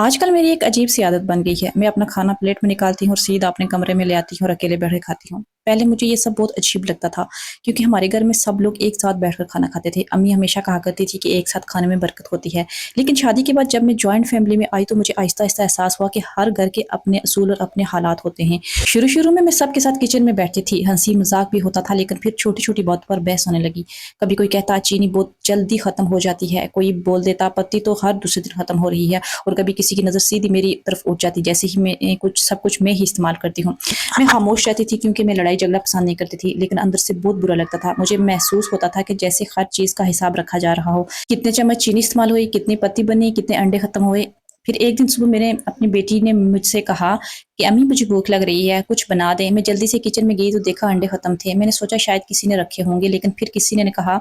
आजकल मेरी एक अजीब सी आदत बन गई है। मैं अपना खाना प्लेट में निकालती हूँ और सीधा अपने कमरे में ले आती हूँ और अकेले बैठ के खाती हूँ। पहले मुझे ये सब बहुत अजीब लगता था, क्योंकि हमारे घर में सब लोग एक साथ बैठकर खाना खाते थे। अम्मी हमेशा कहा करती थी कि एक साथ खाने में बरकत होती है। लेकिन शादी के बाद जब मैं जॉइंट फैमिली में आई तो मुझे आहिस्ता-आहिस्ता एहसास हुआ कि हर घर के अपने असूल और अपने हालात होते हैं। शुरू-शुरू में मैं सबके साथ किचन में बैठती थी, हँसी-मज़ाक भी होता था, लेकिन फिर छोटी-छोटी बात पर बहस होने लगी। कभी कोई कहता चीनी बहुत जल्दी खत्म हो जाती है, कोई बोल देता पत्ती तो हर दूसरे दिन खत्म हो रही है, और कभी किसी की नज़र सीधी मेरी तरफ उठ जाती, जैसे ही मैं कुछ सब कुछ मैं ही इस्तेमाल करती हूँ। मैं खामोश रहती थी क्योंकि मैं लड़ाई झगड़ा पसंद नहीं करती थी, लेकिन अंदर से बहुत बुरा लगता था। मुझे महसूस होता था कि जैसे हर चीज़ का हिसाब रखा जा रहा हो, कितने चम्मच चीनी इस्तेमाल हुई, कितनी पत्ती बनी, कितने अंडे खत्म हुए। फिर एक दिन सुबह मेरे अपनी बेटी ने मुझसे कहा कि अम्मी मुझे भूख लग रही है, कुछ बना दें। मैं जल्दी से किचन में गई तो देखा अंडे खत्म थे। मैंने सोचा शायद किसी ने रखे होंगे, लेकिन फिर किसी ने कहा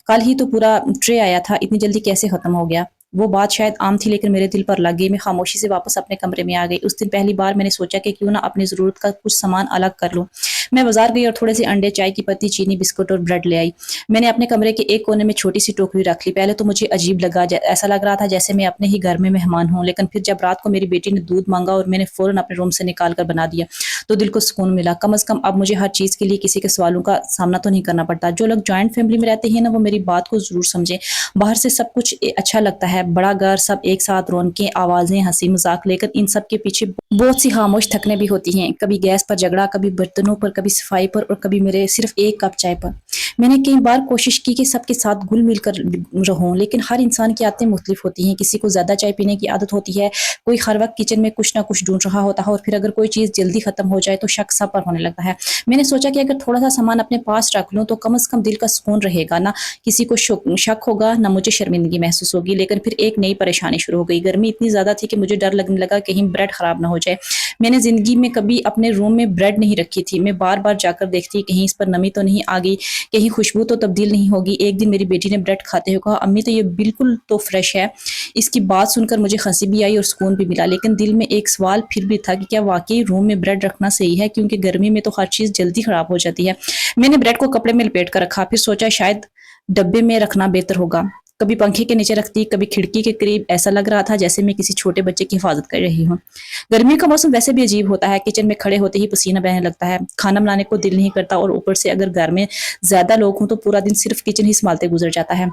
कल ही तो पूरा ट्रे आया था, इतनी जल्दी कैसे खत्म हो गया। वो बात शायद आम थी, लेकिन मेरे दिल पर लग गई। मैं खामोशी से वापस अपने कमरे में आ गई। उस दिन पहली बार मैंने सोचा कि क्यों ना अपनी ज़रूरत का कुछ सामान अलग कर लूँ। मैं बाजार गई और थोड़े से अंडे, चाय की पत्ती, चीनी, बिस्कुट और ब्रेड ले आई। मैंने अपने कमरे के एक कोने में छोटी सी टोकरी रख ली। पहले तो मुझे अजीब लगा, ऐसा लग रहा था जैसे मैं अपने ही घर में मेहमान हूँ। लेकिन फिर जब रात को मेरी बेटी ने दूध मांगा और मैंने फौरन अपने रूम से निकाल कर बना दिया, तो दिल को सुकून मिला। कम अज कम अब मुझे हर चीज़ के लिए किसी के सवालों का सामना तो नहीं करना पड़ता। जो लोग जॉइंट फैमिली में रहते हैं ना, वो मेरी बात को जरूर समझें। बाहर से सब कुछ अच्छा लगता है, बड़ा घर, सब एक साथ, रौनकें, आवाजें, हंसी मजाक, लेकिन इन सब के पीछे बहुत सी खामोश थकने भी होती हैं। कभी गैस पर झगड़ा, कभी बर्तनों पर, कभी सफाई पर, और कभी मेरे सिर्फ एक कप चाय पर। मैंने कई बार कोशिश की कि सबके साथ घुल मिल कर रहूं, लेकिन हर इंसान की आदतें मुख्तलिफ होती हैं। किसी को ज्यादा चाय पीने की आदत होती है, कोई हर वक्त किचन में कुछ ना कुछ ढूंढ रहा होता है, और फिर अगर कोई चीज जल्दी खत्म हो जाए तो शक सब पर होने लगता है। मैंने सोचा कि अगर थोड़ा सा सामान अपने पास रख लूं तो कम से कम दिल का सुकून रहेगा, ना किसी को शक होगा, ना मुझे शर्मिंदगी महसूस होगी। लेकिन फिर एक नई परेशानी शुरू हो गई। गर्मी इतनी ज्यादा थी कि मुझे डर लगने लगा कहीं ब्रेड खराब ना हो जाए। मैंने जिंदगी में कभी अपने रूम में ब्रेड नहीं रखी थी। मैं बार बार जाकर देखती कहीं इस पर नमी तो नहीं आ गई, कहीं खुशबू तो तब्दील नहीं होगी। एक दिन मेरी बेटी ने ब्रेड खाते हुए कहा, अम्मी तो ये बिल्कुल तो फ्रेश है। इसकी बात सुनकर मुझे हंसी भी आई और सुकून भी मिला, लेकिन दिल में एक सवाल फिर भी था कि क्या वाकई रूम में ब्रेड रखना सही है, क्योंकि गर्मी में तो हर चीज जल्दी खराब हो जाती है। मैंने ब्रेड को कपड़े में लपेट कर रखा, फिर सोचा शायद डब्बे में रखना बेहतर होगा। कभी पंखे के नीचे रखती, कभी खिड़की के करीब। ऐसा लग रहा था जैसे मैं किसी छोटे बच्चे की हिफाजत कर रही हूँ। गर्मियों का मौसम वैसे भी अजीब होता है। किचन में खड़े होते ही पसीना बहने लगता है, खाना बनाने को दिल नहीं करता, और ऊपर से अगर घर में ज्यादा लोग हों तो पूरा दिन सिर्फ किचन ही संभालते गुजर जाता है।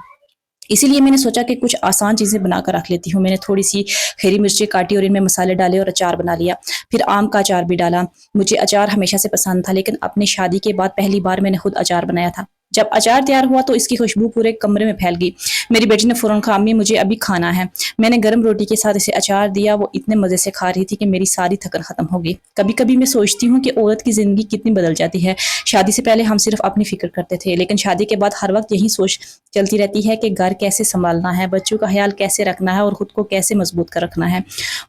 इसीलिए मैंने सोचा कि कुछ आसान चीजें बनाकर रख लेती हूँ। मैंने थोड़ी सी हरी मिर्ची काटी और इनमें मसाले डाले और अचार बना लिया। फिर आम का अचार भी डाला। मुझे अचार हमेशा से पसंद था, लेकिन अपनी शादी के बाद पहली बार मैंने खुद अचार बनाया था। जब अचार तैयार हुआ तो इसकी खुशबू पूरे कमरे में फैल गई। मेरी बेटी ने फौरन कहा, अम्मी मुझे अभी खाना है। मैंने गर्म रोटी के साथ इसे अचार दिया। वो इतने मजे से खा रही थी कि मेरी सारी थकन खत्म हो गई। कभी कभी मैं सोचती हूँ कि औरत की जिंदगी कितनी बदल जाती है। शादी से पहले हम सिर्फ अपनी फिक्र करते थे, लेकिन शादी के बाद हर वक्त यही सोच चलती रहती है कि घर कैसे संभालना है, बच्चों का ख्याल कैसे रखना है, और खुद को कैसे मजबूत कर रखना है।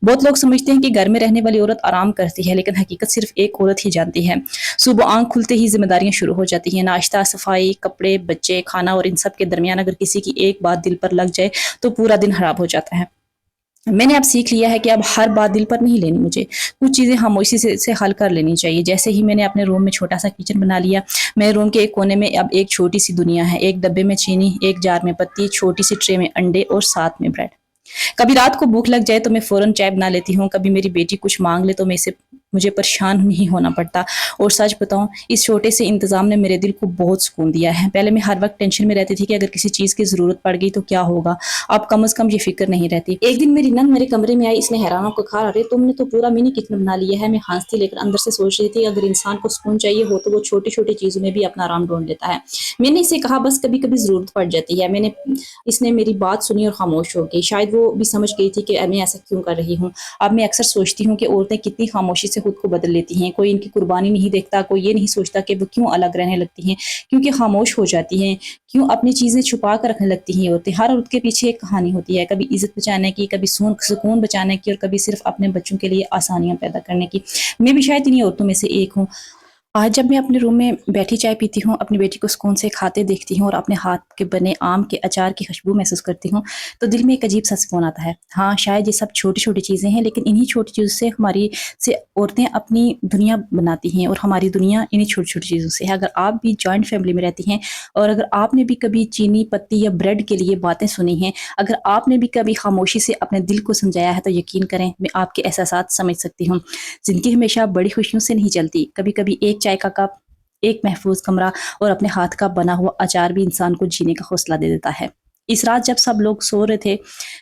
बहुत लोग समझते हैं कि घर में रहने वाली औरत आराम करती है, लेकिन हकीकत सिर्फ एक औरत ही जानती है। सुबह आंख खुलते ही जिम्मेदारियां शुरू हो जाती हैं, नाश्ता, सफाई, कपड़े, बच्चे, खाना, और इन सब के दरमियान अगर किसी की एक बात दिल पर लग जाए तो पूरा दिन खराब हो जाता है। मैंने अब सीख लिया है कि अब हर बात दिल पर नहीं लेनी मुझे। कुछ चीज़ें खामोशी से हल कर लेनी चाहिए। जैसे ही मैंने अपने रूम में छोटा सा किचन बना लिया। मेरे रूम के एक कोने में अब एक छोटी सी दुनिया है। एक डब्बे में चीनी, एक जार में पत्ती, छोटी सी ट्रे में अंडे, और साथ में ब्रेड। कभी रात को भूख लग जाए तो मैं फौरन चाय बना लेती हूँ। कभी मेरी बेटी कुछ मांग ले तो मैं इसे मुझे परेशान नहीं होना पड़ता। और सच बताऊं, इस छोटे से इंतजाम ने मेरे दिल को बहुत सुकून दिया है। पहले मैं हर वक्त टेंशन में रहती थी कि अगर किसी चीज की जरूरत पड़ गई तो क्या होगा। अब कम से कम ये फिक्र नहीं रहती। एक दिन मेरी नंद मेरे कमरे में आई। इसने हैरान होकर कहा, अरे तुमने तो पूरा मिनी किचन बना लिया है। मैं हंसती, लेकिन अंदर से सोच रही थी अगर इंसान को सुकून चाहिए हो तो वो छोटी छोटी चीजों में भी अपना आराम ढूंढ लेता है। मैंने इसे कहा, बस कभी कभी जरूरत पड़ जाती है। इसने मेरी बात सुनी और खामोश हो गई। शायद वो भी समझ गई थी कि मैं ऐसा क्यों कर रही हूँ। अब मैं अक्सर सोचती हूँ कि औरतें कितनी खामोशी से खुद को बदल लेती हैं। कोई इनकी कुर्बानी नहीं देखता, कोई ये नहीं सोचता कि वो क्यों अलग रहने लगती हैं, क्योंकि खामोश हो जाती हैं, क्यों अपनी चीजें छुपा कर रखने लगती हैं औरतें। हर औरत के पीछे एक कहानी होती है, कभी इज्जत बचाने की, कभी सुकून बचाने की, और कभी सिर्फ अपने बच्चों के लिए आसानियां पैदा करने की। मैं भी शायद इन्हीं औरतों में से एक हूँ। आज जब मैं अपने रूम में बैठी चाय पीती हूँ, अपनी बेटी को सुकून से खाते देखती हूँ और अपने हाथ के बने आम के अचार की खुशबू महसूस करती हूँ, तो दिल में एक अजीब-सा सुकून आता है। हाँ, शायद ये सब छोटी-छोटी चीज़ें हैं, लेकिन इन्हीं छोटी चीज़ों से हमारी से औरतें अपनी दुनिया बनाती हैं और हमारी दुनिया इन्हीं छोटी-छोटी चीज़ों से है। अगर आप भी जॉइंट फैमिली में रहती हैं और अगर आपने भी कभी चीनी पत्ती या ब्रेड के लिए बातें सुनी हैं, अगर आपने भी कभी खामोशी से अपने दिल को समझाया है, तो यकीन करें, मैं आपके एहसासात समझ सकती हूँ। ज़िंदगी हमेशा बड़ी खुशियों से नहीं चलती। कभी-कभी एक चाय का कप, एक महफूज़ कमरा और अपने हाथ का बना हुआ अचार भी इंसान को जीने का हौसला दे देता है। इस रात जब सब लोग सो रहे थे,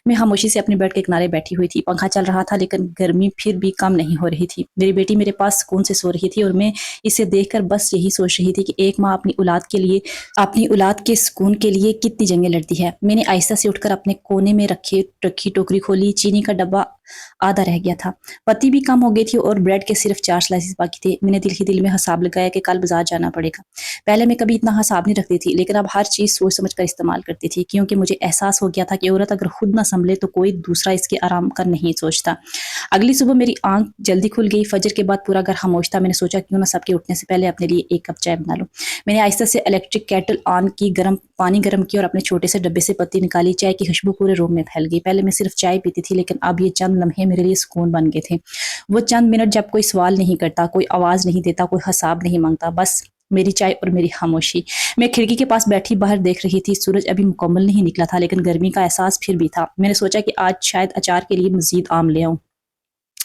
मैं खामोशी से अपने बेड के किनारे बैठी हुई थी। पंखा चल रहा था लेकिन गर्मी फिर भी कम नहीं हो रही थी। मेरी बेटी मेरे पास सुकून से सो रही थी और मैं इसे देखकर बस यही सोच रही थी कि एक माँ अपनी औलाद के सुकून के लिए कितनी जंगें लड़ती है। मैंने आहिस्ता से उठकर अपने कोने में रखी टोकरी खोली, चीनी का डब्बा आधा रह गया था। पत्ती भी कम हो गई थी और ब्रेड के सिर्फ 4 स्लाइसेस बाकी थे। मैंने दिल ही दिल में हिसाब लगाया कि कल बाज़ार जाना पड़ेगा। पहले मैं कभी इतना हिसाब नहीं रखती थी, लेकिन अब हर चीज़ सोच समझ कर इस्तेमाल करती थी, क्योंकि मुझे एहसास हो गया था कि औरत अगर खुद ना सँभले तो कोई दूसरा इसके आराम का नहीं सोचता। अगली सुबह मेरी आँख जल्दी खुल गई। फजर के बाद पूरा घर खामोश था। मैंने सोचा क्यों ना सबके उठने से पहले अपने लिए 1 कप चाय बना लूँ। मैंने आहिस्ता से इलेक्ट्रिक केटल ऑन की, पानी गर्म किया और अपने छोटे से डब्बे से पत्ती निकाली। चाय की खुशबू पूरे रूम में फैल गई। पहले मैं सिर्फ चाय पीती थी, लेकिन अब ये चंद लम्हे मेरे लिए सुकून बन गए थे। वो चंद मिनट जब कोई सवाल नहीं करता, कोई आवाज़ नहीं देता, कोई हिसाब नहीं माँगता, बस मेरी चाय और मेरी खामोशी। मैं खिड़की के पास बैठी बाहर देख रही थी। सूरज अभी मुकम्मल नहीं निकला था, लेकिन गर्मी का एहसास फिर भी था। मैंने सोचा कि आज शायद अचार के लिए मज़ीद आम ले आऊँ।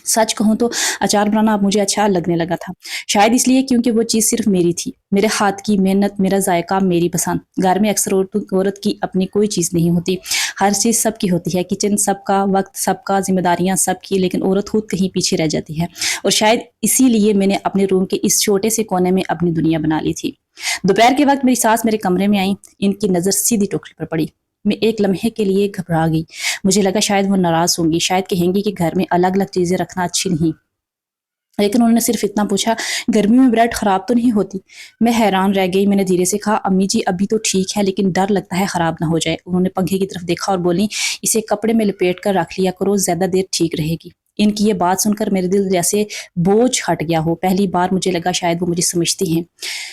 सच कहूँ तो अचार बनाना अब मुझे अच्छा लगने लगा था। शायद इसलिए क्योंकि वो चीज़ सिर्फ़ मेरी थी। मेरे हाथ की मेहनत, मेरा ज़ायक़ा, मेरी पसंद। घर में अक्सर औरत की अपनी कोई चीज़ नहीं होती। हर चीज़ सबकी होती है। किचन सबका, वक़्त सबका, ज़िम्मेदारियाँ सबकी, लेकिन औरत खुद कहीं पीछे रह जाती है। और शायद इसीलिए मैंने अपने रूम के इस छोटे से कोने में अपनी दुनिया बना ली थी। दोपहर के वक़्त मेरी सास मेरे कमरे में आईं। इनकी नज़र सीधी टोकरी पर पड़ी। मैं एक लम्हे के लिए घबरा गई। मुझे लगा शायद वो नाराज़ होंगी, शायद कहेंगी कि घर में अलग-अलग चीज़ें रखना अच्छी नहीं। लेकिन उन्होंने सिर्फ़ इतना पूछा, "गर्मी में ब्रेड ख़राब तो नहीं होती?" मैं हैरान रह गई। मैंने धीरे से कहा, "अम्मी जी, अभी तो ठीक है, लेकिन डर लगता है ख़राब ना हो जाए।" उन्होंने पंखे की तरफ देखा और बोलीं, "इसे कपड़े में लपेट कर रख लिया करो, ज़्यादा देर ठीक रहेगी।" इनकी ये बात सुनकर मेरे दिल जैसे बोझ हट गया हो। पहली बार मुझे लगा शायद वो मुझे समझती हैं।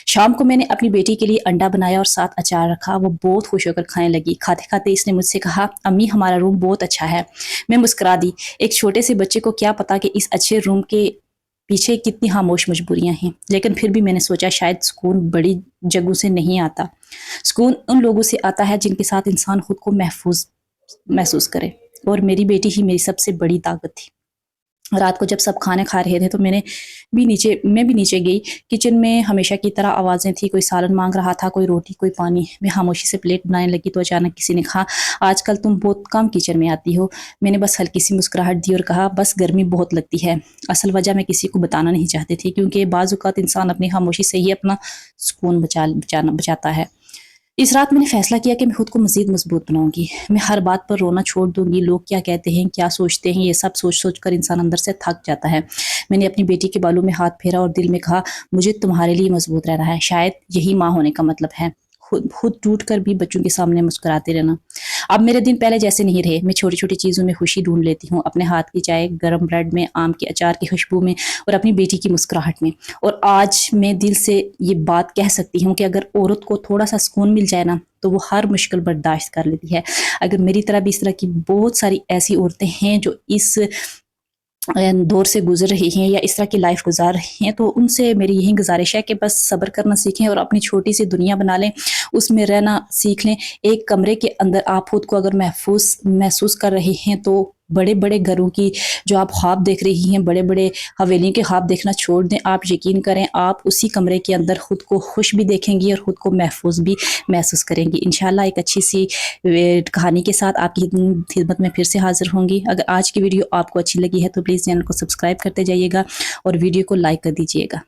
शाम को मैंने अपनी बेटी के लिए अंडा बनाया और साथ अचार रखा। वो बहुत खुश होकर खाने लगी। खाते-खाते इसने मुझसे कहा, "अम्मी, हमारा रूम बहुत अच्छा है।" मैं मुस्कुरा दी। एक छोटे से बच्चे को क्या पता कि इस अच्छे रूम के पीछे कितनी खामोश मजबूरियाँ हैं। लेकिन फिर भी मैंने सोचा शायद सुकून बड़ी जगहों से नहीं आता। सुकून उन लोगों से आता है जिनके साथ इंसान खुद को महफूज़ महसूस करे, और मेरी बेटी ही मेरी सबसे बड़ी ताकत थी। रात को जब सब खाने खा रहे थे तो मैं भी नीचे गई। किचन में हमेशा की तरह आवाज़ें थी, कोई सालन माँग रहा था, कोई रोटी, कोई पानी। मैं खामोशी से प्लेट बनाने लगी तो अचानक किसी ने कहा, "आजकल तुम बहुत कम किचन में आती हो।" मैंने बस हल्की सी मुस्कुराहट दी और कहा, "बस गर्मी बहुत लगती है।" असल वजह मैं किसी को बताना नहीं चाहती थी, क्योंकि बाज़ औक़ात इंसान अपनी खामोशी से ही अपना सुकून बचाता है। इस रात मैंने फैसला किया कि मैं खुद को मज़ीद मज़बूत बनाऊँगी। मैं हर बात पर रोना छोड़ दूँगी। लोग क्या कहते हैं, क्या सोचते हैं, ये सब सोच-सोच कर इंसान अंदर से थक जाता है। मैंने अपनी बेटी के बालों में हाथ फेरा और दिल में कहा, "मुझे तुम्हारे लिए मज़बूत रहना है।" शायद यही माँ होने का मतलब है। खुद खुद टूट कर भी बच्चों के सामने मुस्कुराते रहना। अब मेरे दिन पहले जैसे नहीं रहे। मैं छोटी-छोटी चीज़ों में खुशी ढूँढ लेती हूँ। अपने हाथ की चाय, गरम ब्रेड में, आम के अचार की खुशबू में और अपनी बेटी की मुस्कुराहट में। और आज मैं दिल से ये बात कह सकती हूँ कि अगर औरत को थोड़ा-सा सुकून मिल जाए ना, तो वो हर मुश्किल बर्दाश्त कर लेती है। अगर मेरी तरह भी इस तरह की बहुत सारी ऐसी औरतें हैं जो इस दौर से गुज़र रही हैं या इस तरह की लाइफ़ गुज़ार रही हैं, तो उनसे मेरी यही गुज़ारिश है कि बस सब्र करना सीखें और अपनी छोटी-सी दुनिया बना लें, उसमें रहना सीख लें। एक कमरे के अंदर आप खुद को अगर महफूज़ महसूस कर रहे हैं, तो बड़े-बड़े घरों की जो आप ख्वाब देख रही हैं, बड़े-बड़े हवेलियों के ख्वाब देखना छोड़ दें। आप यकीन करें, आप उसी कमरे के अंदर खुद को खुश भी देखेंगी और खुद को महफूज़ भी महसूस करेंगी। इंशाल्लाह एक अच्छी-सी कहानी के साथ आपकी खिदमत में फिर से हाज़िर होंगी। अगर आज की वीडियो आपको अच्छी लगी है तो प्लीज़ चैनल को सब्सक्राइब करते जाइएगा और वीडियो को लाइक कर दीजिएगा।